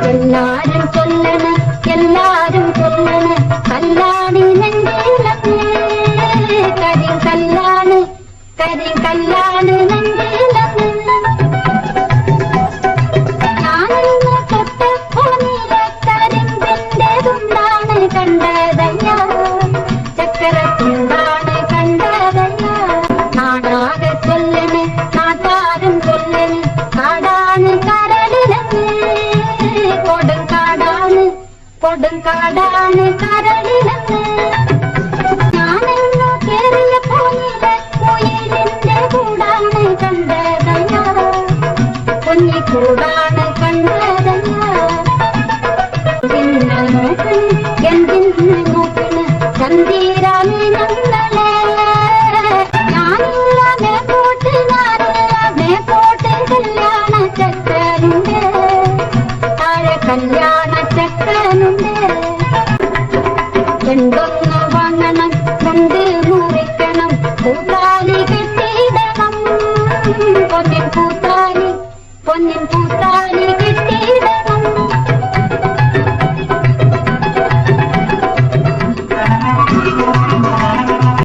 എല്ലാരും ചൊല്ലണ എല്ലാരും ചൊല്ലണ കല്ലാണി നെഞ്ചിലത്ത് കരിങ്കല്ലാണ് കരിങ്കല്ലാണ് നെഞ്ചിലത്ത് ഞാനിന്ന് തൊട്ടപ്പോ നീലെ കരിമ്പിന്റെ തുണ്ടാണ് കണ്ടതയ്യ ചക്കര തുണ്ടാണ് കണ്ടതയ്യ നാടാകെ ചൊല്ലണ നാട്ടാരും ചൊല്ലണ കാടാണ് കരളിലെന്ന് കൊടുങ്കാടാണ് കരളിലെന്ന് ഞാനെന്നു കേറിയ പോയിലെ കുയിലിന്റെ കൂടാണ് കണ്ടതയ്യ കുഞ്ഞിക്കൂടാണ് കണ്ടതയ്യ പിന്നെ നോക്കണ് എന്തിന് നോക്കണ് ചന്തീരാമി ഞങ്ങളെ ഞാനില്ല മേപ്പോട്ട് ഞാനില്ല മേപ്പോട്ട് കല്യാണ ചക്കനുണ്ട് താഴെ കല്യാണ ചക്കനുണ്ട് എന്തൊന്ന് വാങ്ങണം കൊണ്ട് മുറിക്കണം കൂട്ടാലി കെട്ടിയിടണം പൊന്നിൻ